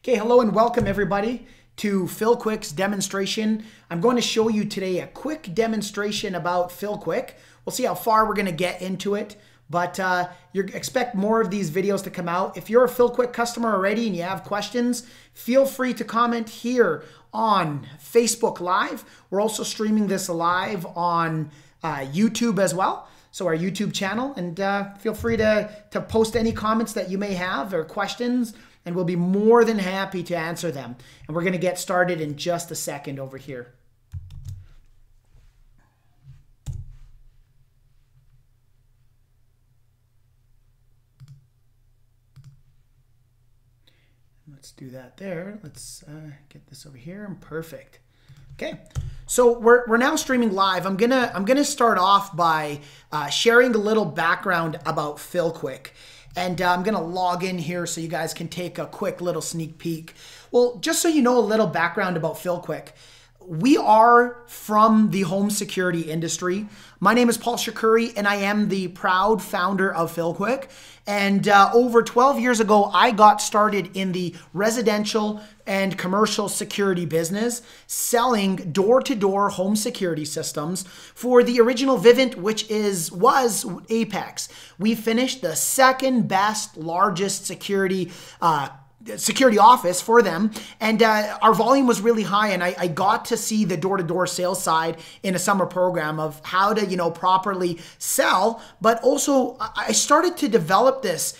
Okay, hello and welcome everybody to FillQuick's demonstration. I'm going to show you today a quick demonstration about FillQuick. We'll see how far we're going to get into it, but you expect more of these videos to come out. If you're a FillQuick customer already and you have questions, feel free to comment here on Facebook Live. We're also streaming this live on YouTube as well. So our YouTube channel, and feel free to post any comments that you may have or questions, and we'll be more than happy to answer them. And we're going to get started in just a second over here. Let's do that there. Let's get this over here. Perfect. Okay, so we're now streaming live. I'm gonna start off by sharing a little background about FillQuick, and I'm gonna log in here so you guys can take a quick little sneak peek. Well, just so you know a little background about FillQuick, we are from the home security industry. My name is Paul Shakuri, and I am the proud founder of FillQuick. And over 12 years ago, I got started in the residential and commercial security business, selling door-to-door home security systems for the original Vivint, which was Apex. We finished the second best, largest security office for them, and our volume was really high, and I got to see the door-to-door sales side in a summer program of how to properly sell, but also I started to develop this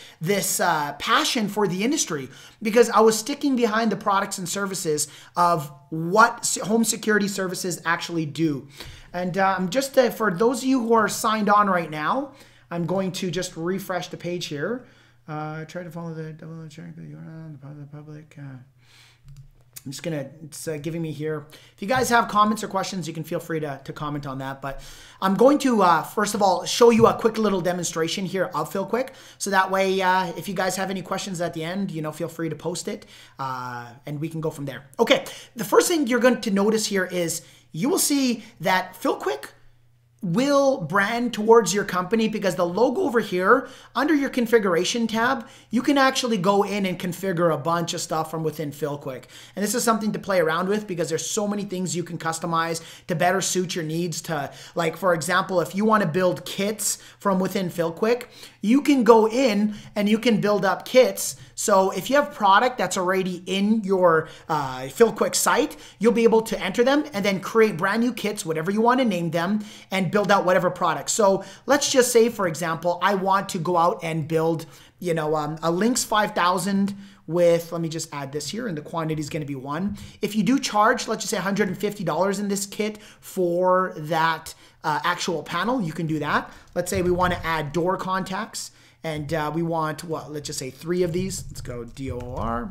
passion for the industry because I was sticking behind the products and services of what home security services actually do. And just for those of you who are signed on right now, I'm going to just refresh the page here. Try to follow the double check the URL, the public. I'm just gonna, it's giving me here. If you guys have comments or questions, you can feel free to comment on that. But I'm going to, first of all, show you a quick little demonstration here of FillQuick. So that way, if you guys have any questions at the end, feel free to post it and we can go from there. Okay, the first thing you're going to notice here is you will see that FillQuick will brand towards your company because the logo over here under your configuration tab, you can actually go in and configure a bunch of stuff from within FillQuick. And this is something to play around with because there's so many things you can customize to better suit your needs. To, like, for example, if you want to build kits from within FillQuick, you can go in and you can build up kits. So if you have product that's already in your FillQuick site, you'll be able to enter them and then create brand new kits, whatever you want to name them, and build out whatever product. So let's just say, for example, I want to go out and build, a Lynx 5000 with, let me just add this here, and the quantity is going to be 1. If you do charge, let's just say $150 in this kit for that actual panel, you can do that. Let's say we want to add door contacts, and we want, let's just say 3 of these. Let's go DOR.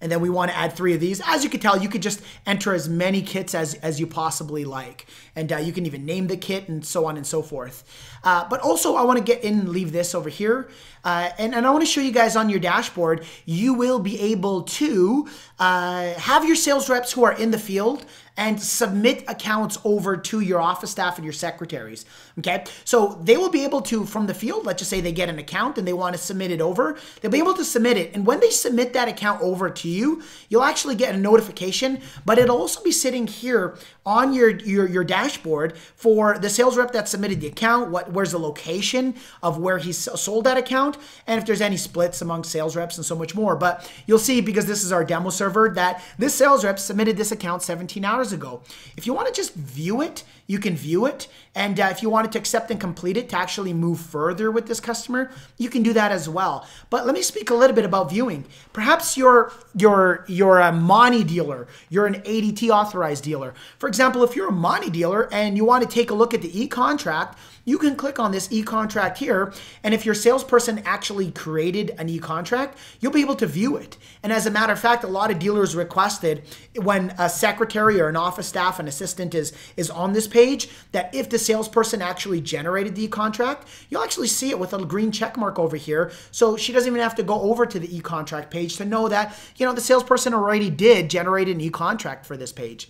And then we want to add 3 of these. As you can tell, you could just enter as many kits as you possibly like. And you can even name the kit and so on and so forth. But also I want to get in and leave this over here. And I want to show you guys on your dashboard, you will be able to have your sales reps who are in the field and submit accounts over to your office staff and your secretaries, okay? So they will be able to, from the field, let's just say they get an account and they want to submit it over, they'll be able to submit it. And when they submit that account over to you, you'll actually get a notification, but it'll also be sitting here on your dashboard for the sales rep that submitted the account, where's the location of where he sold that account, and if there's any splits among sales reps and so much more. But you'll see, because this is our demo server, that this sales rep submitted this account 17 hours ago. If you want to just view it, you can view it. And if you wanted to accept and complete it to actually move further with this customer, you can do that as well. But let me speak a little bit about viewing. Perhaps you're a Money dealer. You're an ADT authorized dealer. For example, if you're a Money dealer and you want to take a look at the e-contract, you can click on this e-contract here, and if your salesperson actually created an e-contract, you'll be able to view it. And as a matter of fact, a lot of dealers requested when a secretary or an office staff, an assistant is on this page, that if the salesperson actually generated the e-contract, you'll actually see it with a green check mark over here. So she doesn't even have to go over to the e-contract page to know that, the salesperson already did generate an e-contract for this page.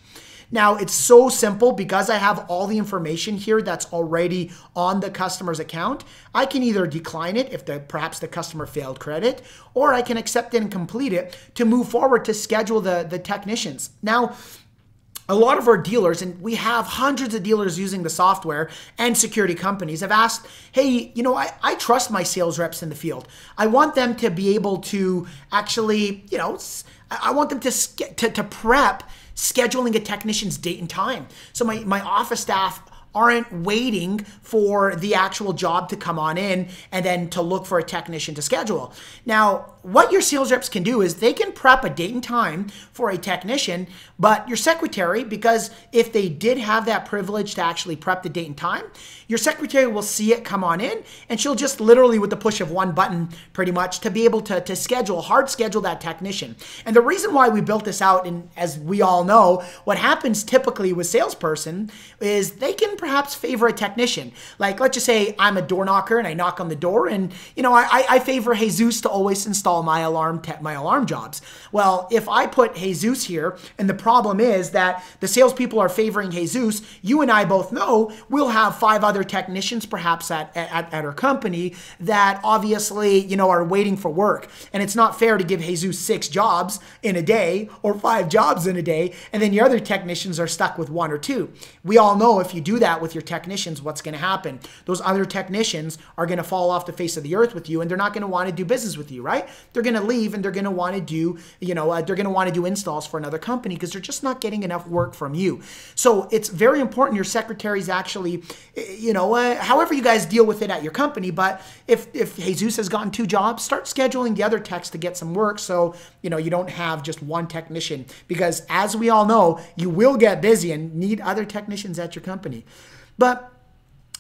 Now, it's so simple because I have all the information here that's already on the customer's account. I can either decline it if perhaps the customer failed credit, or I can accept it and complete it to move forward to schedule the technicians. Now, a lot of our dealers, and we have hundreds of dealers using the software and security companies, have asked, hey, I trust my sales reps in the field. I want them to be able to actually, I want them to prep scheduling a technician's date and time. So my office staff aren't waiting for the actual job to come on in and then to look for a technician to schedule. Now, what your sales reps can do is they can prep a date and time for a technician, but your secretary, because if they did have that privilege to actually prep the date and time, your secretary will see it come on in, and she'll just literally, with the push of one button pretty much, to be able to hard schedule that technician. And the reason why we built this out, and as we all know, what happens typically with salesperson is they can perhaps favor a technician. Like, let's just say I'm a door knocker and I knock on the door, and I favor Jesus to always install my alarm jobs. Well, if I put Jesus here, and the problem is that the salespeople are favoring Jesus, you and I both know we'll have 5 other technicians perhaps at our company that obviously are waiting for work, and it's not fair to give Jesus 6 jobs in a day or 5 jobs in a day, and then your other technicians are stuck with 1 or 2. We all know if you do that with your technicians, what's going to happen? Those other technicians are going to fall off the face of the earth with you, and they're not going to want to do business with you, right? They're going to leave, and they're going to want to do, they're going to want to do installs for another company because they're just not getting enough work from you. So it's very important your secretaries actually, however you guys deal with it at your company, but if Jesus has gotten 2 jobs, start scheduling the other techs to get some work so, you don't have just one technician, because as we all know, you will get busy and need other technicians at your company. But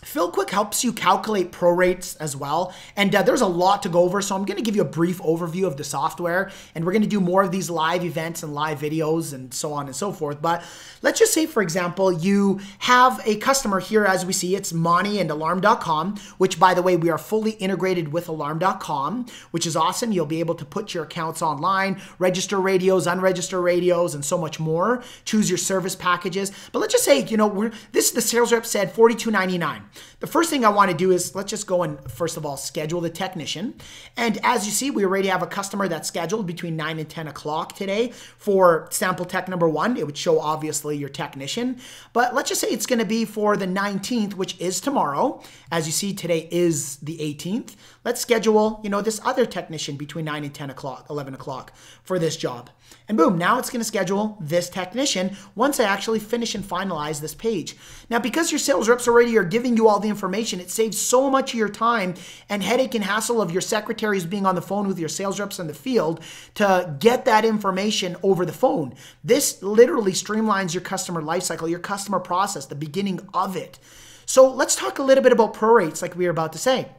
FillQuick helps you calculate prorates as well, and there's a lot to go over, so I'm going to give you a brief overview of the software, and we're going to do more of these live events and live videos and so on and so forth. But let's just say, for example, you have a customer here. As we see, it's Monty and Alarm.com, which, by the way, we are fully integrated with Alarm.com, which is awesome. You'll be able to put your accounts online, register radios, unregister radios, and so much more. Choose your service packages. But let's just say, the sales rep said $42.99. The first thing I want to do is let's just go and first of all schedule the technician. And as you see, we already have a customer that's scheduled between 9 and 10 o'clock today for sample tech number 1. It would show obviously your technician, but let's just say it's going to be for the 19th, which is tomorrow. As you see, today is the 18th. Let's schedule, this other technician between 9 and 10 o'clock, 11 o'clock for this job. And boom, now it's going to schedule this technician once I actually finish and finalize this page. Now, because your sales reps already are giving you all the information, it saves so much of your time and headache and hassle of your secretaries being on the phone with your sales reps in the field to get that information over the phone. This literally streamlines your customer lifecycle, your customer process, the beginning of it. So let's talk a little bit about prorates like we were about to say.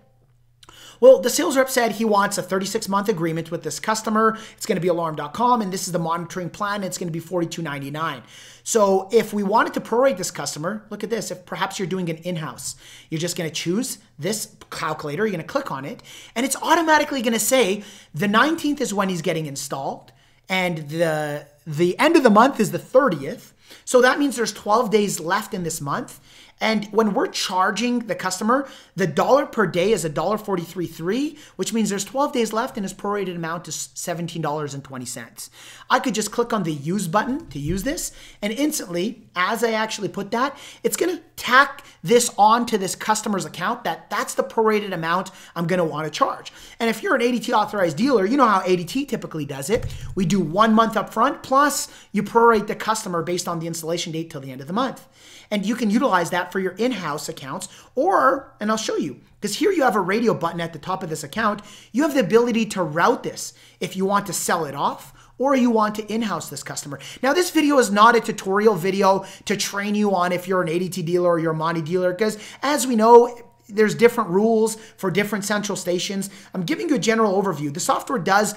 Well, the sales rep said he wants a 36-month agreement with this customer. It's going to be alarm.com, and this is the monitoring plan. It's going to be $42.99. So if we wanted to prorate this customer, look at this. If perhaps you're doing an in-house, you're just going to choose this calculator. You're going to click on it, and it's automatically going to say the 19th is when he's getting installed, and the end of the month is the 30th. So that means there's 12 days left in this month. And when we're charging the customer, the dollar per day is $1.43.3, which means there's 12 days left and his prorated amount is $17.20. I could just click on the use button to use this, and instantly, as I actually put that, it's going to tack this onto this customer's account. That's the prorated amount I'm going to want to charge. And if you're an ADT authorized dealer, you know how ADT typically does it. We do 1 month up front, plus you prorate the customer based on the installation date till the end of the month. And you can utilize that for your in-house accounts, and I'll show you, because here you have a radio button at the top of this account. You have the ability to route this if you want to sell it off or you want to in-house this customer. Now, this video is not a tutorial video to train you on if you're an ADT dealer or you're a Monty dealer, because as we know, there's different rules for different central stations. I'm giving you a general overview. The software does,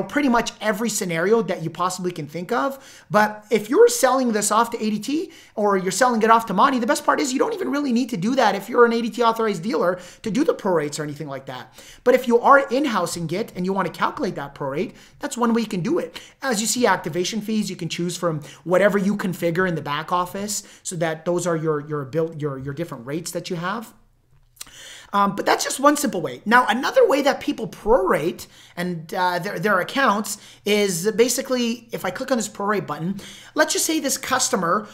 pretty much every scenario that you possibly can think of. But if you're selling this off to ADT or you're selling it off to Monty, the best part is you don't even really need to do that if you're an ADT authorized dealer to do the prorates or anything like that. But if you are in-housing it and you want to calculate that prorate, that's one way you can do it. As you see, activation fees, you can choose from whatever you configure in the back office so that those are your different rates that you have. But that's just one simple way. Now, another way that people prorate and their accounts is basically, if I click on this prorate button, let's just say this customer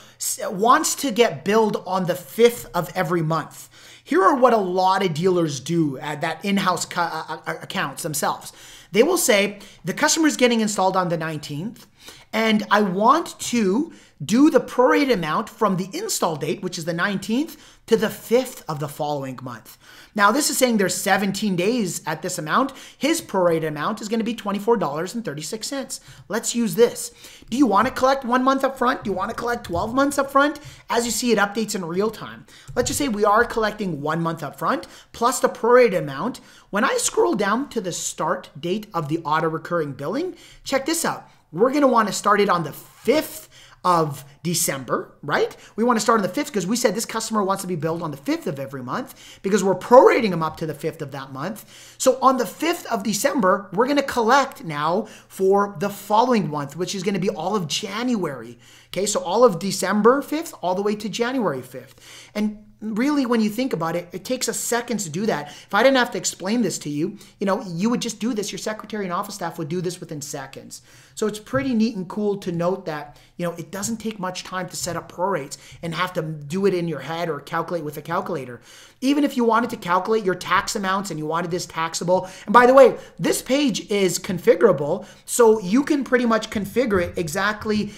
wants to get billed on the 5th of every month. Here are what a lot of dealers do at that in-house accounts themselves. They will say, the customer is getting installed on the 19th, and I want to do the prorate amount from the install date, which is the 19th, to the 5th of the following month. Now, this is saying there's 17 days at this amount. His prorated amount is going to be $24.36. Let's use this. Do you want to collect 1 month up front? Do you want to collect 12 months up front? As you see, it updates in real time. Let's just say we are collecting 1 month up front plus the prorated amount. When I scroll down to the start date of the auto recurring billing, check this out. We're going to want to start it on the 5th of December, right? We want to start on the 5th because we said this customer wants to be billed on the 5th of every month because we're prorating them up to the 5th of that month. So on the 5th of December, we're going to collect now for the following month, which is going to be all of January. Okay, so all of December 5th all the way to January 5th. And really, when you think about it, it takes us seconds to do that. If I didn't have to explain this to you, you would just do this. Your secretary and office staff would do this within seconds. So it's pretty neat and cool to note that, it doesn't take much time to set up prorates and have to do it in your head or calculate with a calculator. Even if you wanted to calculate your tax amounts and you wanted this taxable, and by the way, this page is configurable, so you can pretty much configure it exactly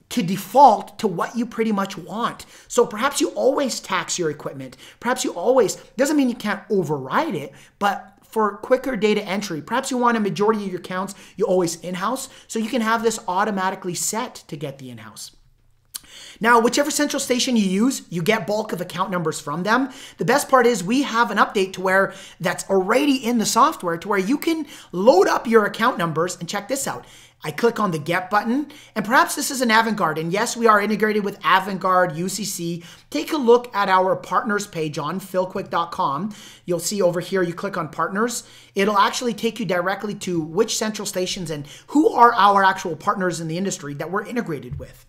to default to what you pretty much want. So perhaps you always tax your equipment. Perhaps you always, doesn't mean you can't override it, but for quicker data entry, perhaps you want a majority of your accounts you always in-house, so you can have this automatically set to get the in-house. Now, whichever central station you use, you get bulk of account numbers from them. The best part is we have an update to where that's already in the software to where you can load up your account numbers and check this out. I click on the Get button, and perhaps this is an Avantgarde, and yes, we are integrated with Avantgarde, UCC. Take a look at our partners page on FillQuick.com. You'll see over here, you click on partners. It'll actually take you directly to which central stations and who are our actual partners in the industry that we're integrated with.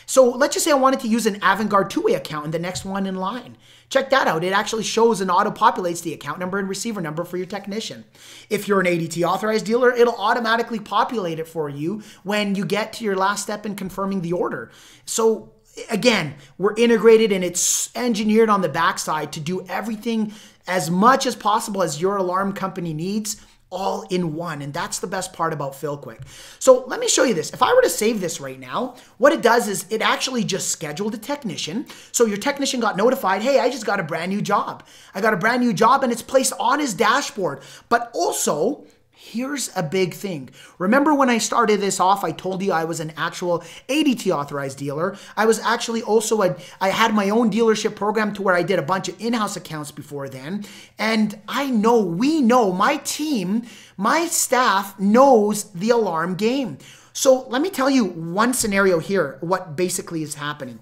So let's just say I wanted to use an Avantgarde two-way account and the next one in line. Check that out. It actually shows and auto-populates the account number and receiver number for your technician. If you're an ADT authorized dealer, it'll automatically populate it for you when you get to your last step in confirming the order. So again, we're integrated and it's engineered on the backside to do everything as much as possible as your alarm company needs, all in one. And that's the best part about FillQuick. So let me show you this. If I were to save this right now, what it does is it actually just scheduled a technician. So your technician got notified, hey, I just got a brand new job. I got a brand new job, and it's placed on his dashboard. But also, here's a big thing. Remember when I started this off, I told you I was an actual ADT authorized dealer. I was actually also I had my own dealership program to where I did a bunch of in-house accounts before then. And we know, my team, my staff knows the alarm game. So let me tell you one scenario here, what basically is happening.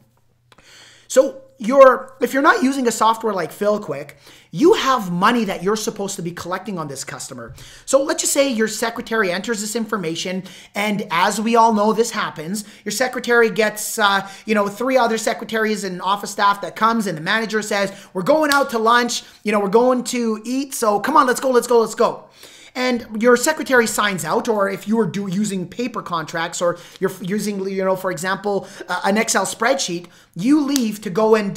So if you're not using a software like FillQuick, you have money that you're supposed to be collecting on this customer. So let's just say your secretary enters this information, and as we all know, this happens. Your secretary gets, 3 other secretaries and office staff that comes, and the manager says, we're going out to lunch, we're going to eat, so come on, let's go. And your secretary signs out, or if you are using paper contracts, or you're using, for example, an Excel spreadsheet, you leave to go and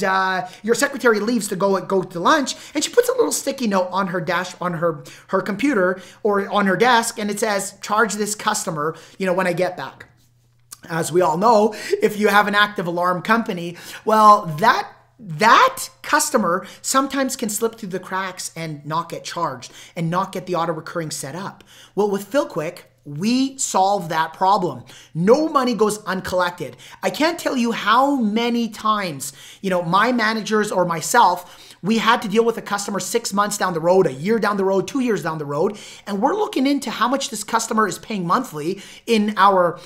your secretary leaves to go to lunch, and she puts a little sticky note on her her computer or on her desk, and it says, charge this customer, when I get back. As we all know, if you have an active alarm company, well, that customer sometimes can slip through the cracks and not get charged and not get the auto recurring set up. Well, with FillQuick, we solve that problem. No money goes uncollected. I can't tell you how many times, my managers or myself, we had to deal with a customer 6 months down the road, a year down the road, 2 years down the road, and we're looking into how much this customer is paying monthly in our,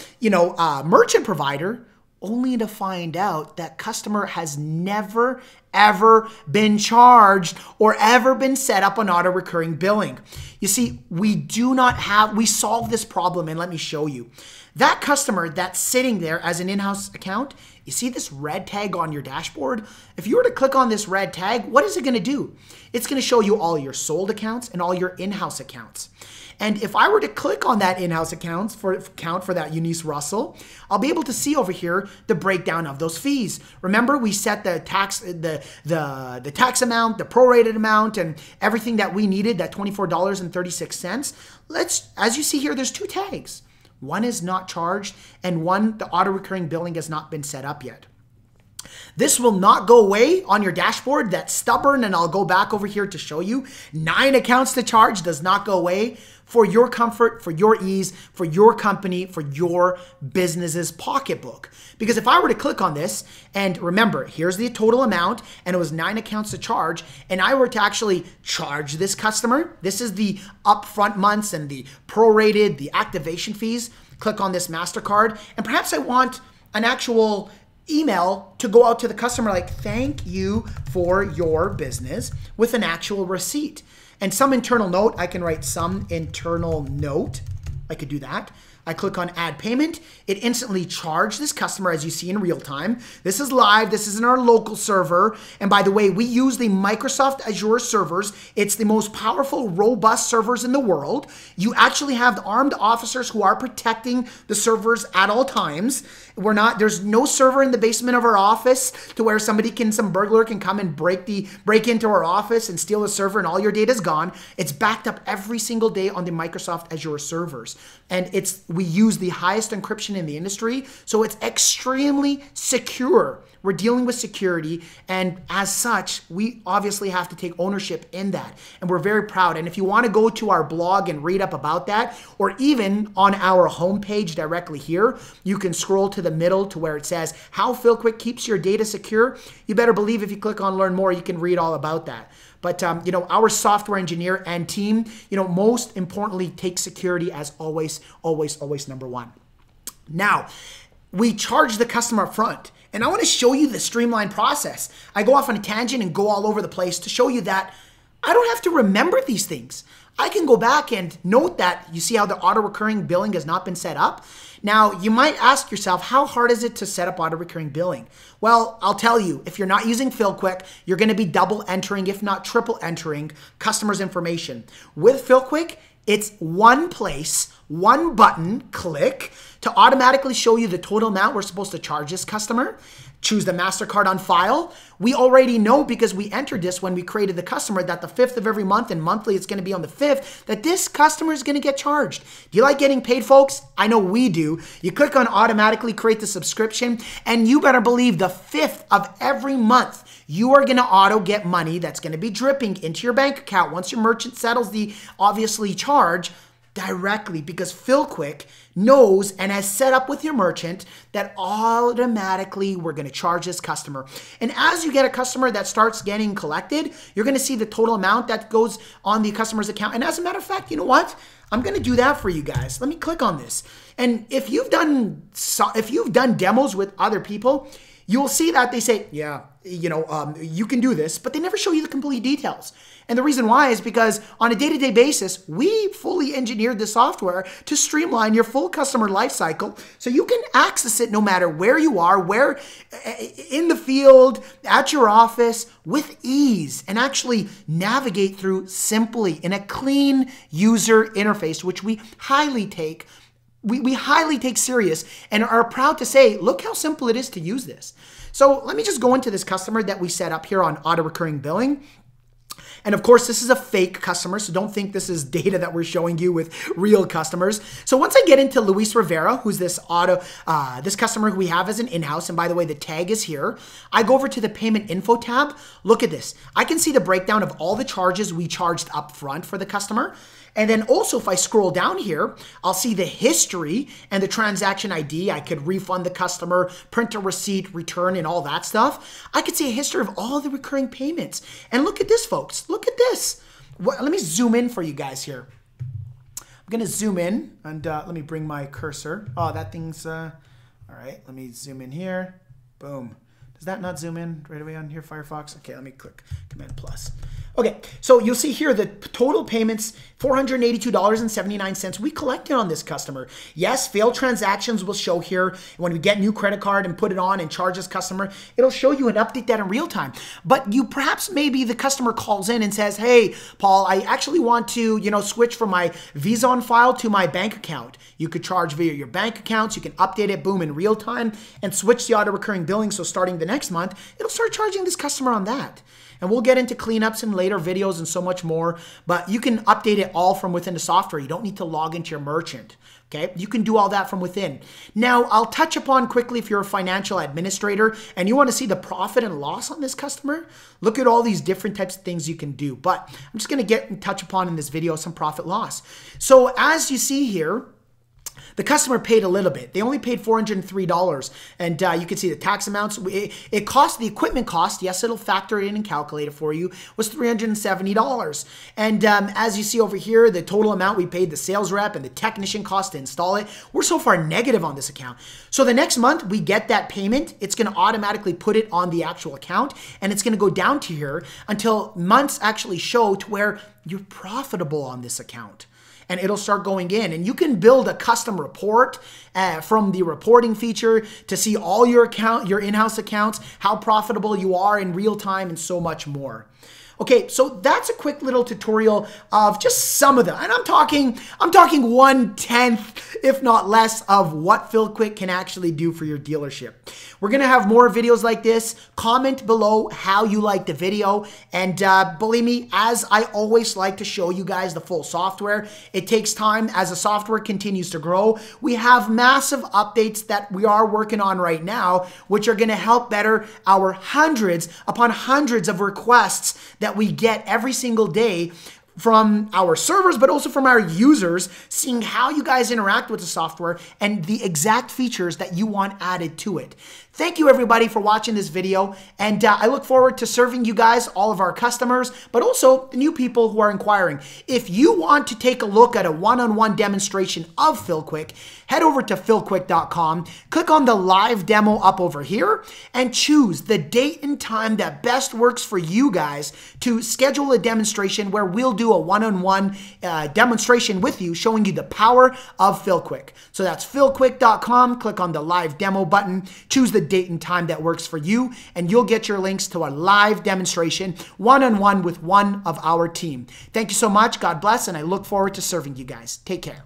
merchant provider, only to find out that customer has never, ever been charged or ever been set up on auto-recurring billing. You see, we solve this problem, and let me show you. That customer that's sitting there as an in-house account, you see this red tag on your dashboard? If you were to click on this red tag, what is it going to do? It's going to show you all your sold accounts and all your in-house accounts. And if I were to click on that in-house account for that Eunice Russell, I'll be able to see over here the breakdown of those fees. Remember, we set the tax, the tax amount, the prorated amount, and everything that we needed, that $24.36. As you see here, there's 2 tags. One is not charged, and one, the auto-recurring billing has not been set up yet. This will not go away on your dashboard. That's stubborn, and I'll go back over here to show you. 9 accounts to charge does not go away. For your comfort, for your ease, for your company, for your business's pocketbook. Because if I were to click on this, and remember, here's the total amount, and it was 9 accounts to charge, and I were to actually charge this customer, this is the upfront months and the prorated, the activation fees. Click on this MasterCard, and perhaps I want an actual email to go out to the customer like, thank you for your business, with an actual receipt. And some internal note, I can write some internal note. I could do that. I click on add payment. It instantly charged this customer, as you see in real time. This is live. This is in our local server. And by the way, we use the Microsoft Azure servers. It's the most powerful, robust servers in the world. You actually have armed officers who are protecting the servers at all times. There's no server in the basement of our office to where some burglar can come and break into our office and steal the server and all your data is gone. It's backed up every single day on the Microsoft Azure servers. And we use the highest encryption in the industry, so it's extremely secure. We're dealing with security, and as such, we obviously have to take ownership in that, and we're very proud. And if you want to go to our blog and read up about that, or even on our homepage directly here, you can scroll to the middle to where it says how FillQuick keeps your data secure. You better believe if you click on learn more, you can read all about that. But, our software engineer and team, most importantly, take security as always, always, always number one. Now, we charge the customer up front. And I want to show you the streamlined process. I go off on a tangent and go all over the place to show you that I don't have to remember these things. I can go back and note that you see how the auto-recurring billing has not been set up. Now, you might ask yourself, how hard is it to set up auto-recurring billing? Well, I'll tell you, if you're not using FillQuick, you're going to be double entering, if not triple entering, customers' information. With FillQuick, it's one place, one button, click, to automatically show you the total amount we're supposed to charge this customer. Choose the MasterCard on file. We already know, because we entered this when we created the customer, that the 5th of every month, and monthly it's going to be on the 5th, that this customer is going to get charged. Do you like getting paid, folks? I know we do. You click on automatically create the subscription, and you better believe the 5th of every month, you are going to auto get money that's going to be dripping into your bank account once your merchant settles the obviously charge directly, because FillQuick knows and has set up with your merchant that automatically we're going to charge this customer. And as you get a customer that starts getting collected, you're going to see the total amount that goes on the customer's account. And as a matter of fact, you know what? I'm going to do that for you guys. Let me click on this. And if you've done demos with other people, you'll see that they say, yeah, you can do this, but they never show you the complete details. And the reason why is because on a day-to-day basis, we fully engineered the software to streamline your full customer lifecycle so you can access it no matter where you are, where in the field, at your office, with ease, and actually navigate through simply in a clean user interface, which we highly take serious and are proud to say, look how simple it is to use this. So let me just go into this customer that we set up here on auto-recurring billing. And of course, this is a fake customer, so don't think this is data that we're showing you with real customers. So once I get into Luis Rivera, who's this customer who we have as an in-house, and by the way, the tag is here, I go over to the payment info tab. Look at this. I can see the breakdown of all the charges we charged up front for the customer. And then also if I scroll down here, I'll see the history and the transaction ID. I could refund the customer, print a receipt, return, and all that stuff. I could see a history of all the recurring payments. And look at this, folks. Look at this. Let me zoom in for you guys here. I'm going to zoom in and let me bring my cursor. Oh, that thing's, all right, let me zoom in here. Boom. Does that not zoom in right away on here, Firefox? Okay, let me click Command plus. Okay, so you'll see here the total payments, $482.79 we collected on this customer. Yes, failed transactions will show here. When we get new credit card and put it on and charge this customer, it'll show you and update that in real time. But you perhaps maybe the customer calls in and says, hey, Paul, I actually want to, switch from my Visa on file to my bank account. You could charge via your bank accounts. You can update it, boom, in real time and switch the auto recurring billing. So starting the next month, it'll start charging this customer on that. And we'll get into cleanups in later videos and so much more, but you can update it all from within the software. You don't need to log into your merchant, okay? You can do all that from within. Now, I'll touch upon quickly if you're a financial administrator and you want to see the profit and loss on this customer, look at all these different types of things you can do. But I'm just going to touch upon in this video some profit loss. So as you see here, the customer paid a little bit. They only paid $403. And you can see the tax amounts. It cost, the equipment cost, yes, it'll factor it in and calculate it for you, was $370. And as you see over here, the total amount we paid the sales rep and the technician cost to install it, we're so far negative on this account. So the next month we get that payment, it's going to automatically put it on the actual account and it's going to go down to here until months actually show to where you're profitable on this account. And it'll start going in. And you can build a custom report from the reporting feature to see all your in-house accounts, how profitable you are in real time, and so much more. Okay, so that's a quick little tutorial of just some of them. And I'm talking 1/10, if not less, of what FillQuick can actually do for your dealership. We're going to have more videos like this. Comment below how you like the video. And believe me, as I always like to show you guys the full software, it takes time as the software continues to grow. We have massive updates that we are working on right now, which are going to help better our hundreds upon hundreds of requests that we get every single day from our servers, but also from our users, seeing how you guys interact with the software and the exact features that you want added to it. Thank you everybody for watching this video, and I look forward to serving you guys, all of our customers, but also the new people who are inquiring. If you want to take a look at a one-on-one demonstration of FillQuick, head over to FillQuick.com, click on the live demo up over here, and choose the date and time that best works for you guys to schedule a demonstration where we'll do a one-on-one demonstration with you, showing you the power of FillQuick. So that's FillQuick.com, click on the live demo button, choose the date and time that works for you, and you'll get your links to a live demonstration one-on-one with one of our team. Thank you so much. God bless, and I look forward to serving you guys. Take care.